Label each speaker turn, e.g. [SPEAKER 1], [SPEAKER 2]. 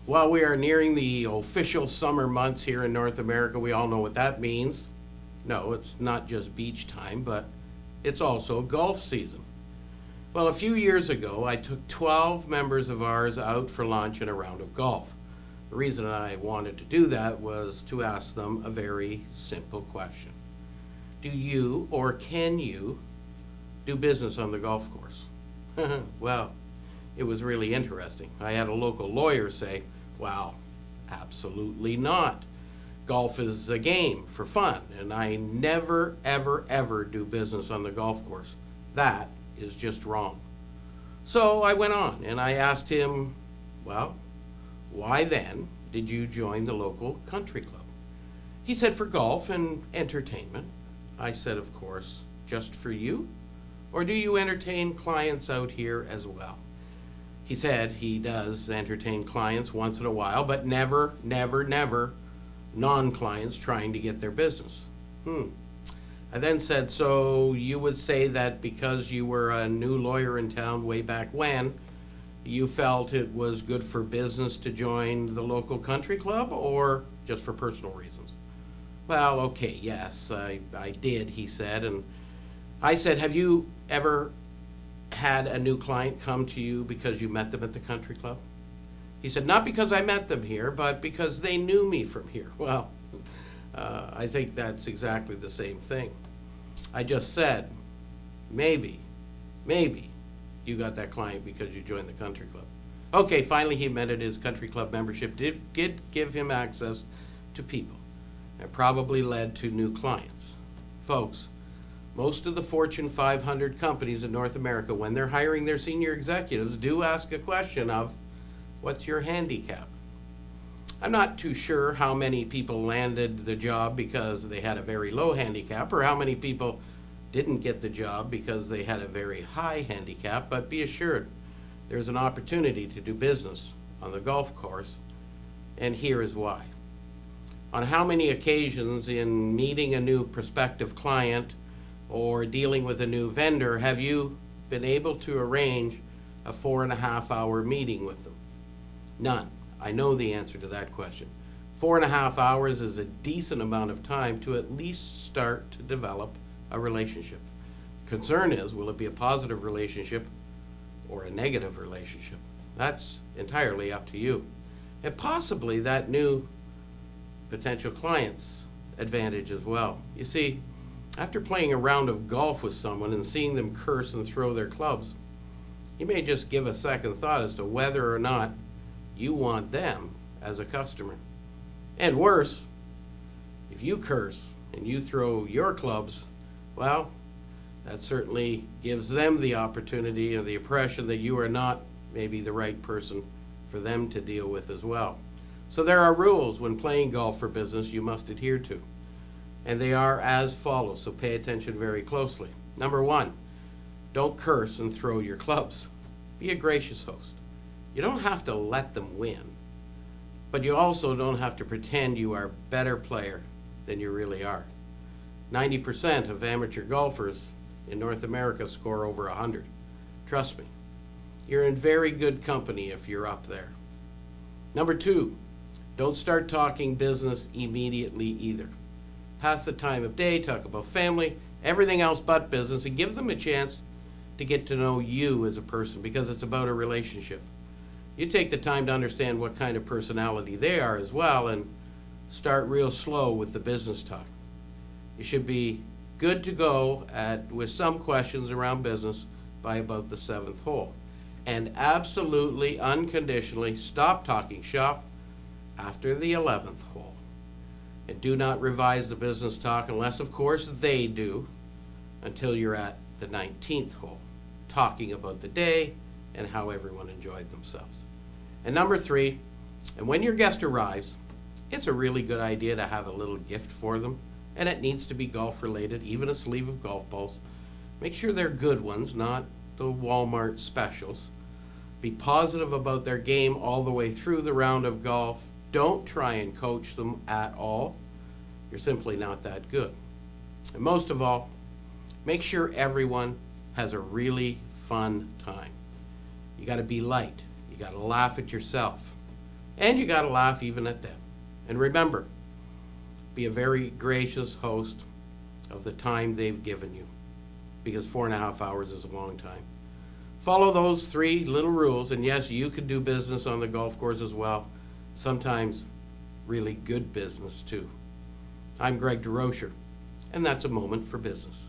[SPEAKER 1] While we are nearing the official summer months here in North America, we all know what that means. No, it's not just beach time, but it's also golf season. Well, a few years ago, I took 12 members of ours out for lunch and a round of golf. The reason I wanted to do that was to ask them a very simple question. Do you or can you do business on the golf course? Well, it was really interesting. I had a local lawyer say, well, absolutely not. Golf is a game for fun, and I never, ever, ever do business on the golf course. That is just wrong. So I went on and I asked him, well, why then did you join the local country club? He said, for golf and entertainment. I said, of course, just for you? Or do you entertain clients out here as well? He said he does entertain clients once in a while, but never, never, never non-clients trying to get their business. I then said, so you would say that because you were a new lawyer in town way back when, you felt it was good for business to join the local country club, or just for personal reasons? Well, okay, yes, I did, he said. And I said, have you ever had a new client come to you because you met them at the country club? He said, not because I met them here, but because they knew me from here. Well, I think that's exactly the same thing. I just said, maybe you got that client because you joined the country club. Okay, finally he admitted his country club membership did give him access to people. It probably led to new clients. Folks, most of the Fortune 500 companies in North America, when they're hiring their senior executives, do ask a question of, what's your handicap? I'm not too sure how many people landed the job because they had a very low handicap, or how many people didn't get the job because they had a very high handicap, but be assured there's an opportunity to do business on the golf course, and here is why. On how many occasions in meeting a new prospective client or dealing with a new vendor have you been able to arrange a 4.5-hour meeting with them? None. I know the answer to that question. 4.5 hours is a decent amount of time to at least start to develop a relationship. Concern is, will it be a positive relationship or a negative relationship? That's entirely up to you. And possibly that new potential client's advantage as well. You see, after playing a round of golf with someone and seeing them curse and throw their clubs, you may just give a second thought as to whether or not you want them as a customer. And worse, if you curse and you throw your clubs, well, that certainly gives them the opportunity or the impression that you are not maybe the right person for them to deal with as well. So there are rules when playing golf for business you must adhere to. And they are as follows, so pay attention very closely. Number 1, don't curse and throw your clubs. Be a gracious host. You don't have to let them win, but you also don't have to pretend you are a better player than you really are. 90% of amateur golfers in North America score over 100. Trust me, you're in very good company if you're up there. Number 2, don't start talking business immediately either. Pass the time of day, talk about family, everything else but business, and give them a chance to get to know you as a person, because it's about a relationship. You take the time to understand what kind of personality they are as well, and start real slow with the business talk. You should be good to go with some questions around business by about the 7th hole. And absolutely, unconditionally, stop talking shop after the 11th hole. And do not revise the business talk unless, of course, they do, until you're at the 19th hole, talking about the day and how everyone enjoyed themselves. And number 3, and when your guest arrives, it's a really good idea to have a little gift for them, and it needs to be golf related, even a sleeve of golf balls. Make sure they're good ones, not the Walmart specials. Be positive about their game all the way through the round of golf. Don't try and coach them at all. You're simply not that good. And most of all, make sure everyone has a really fun time. You got to be light. You got to laugh at yourself. And you gotta laugh even at them. And remember, be a very gracious host of the time they've given you, because 4.5 hours is a long time. Follow those 3 little rules, and yes, you could do business on the golf course as well. Sometimes really good business too. I'm Greg DeRocher, and that's a moment for business.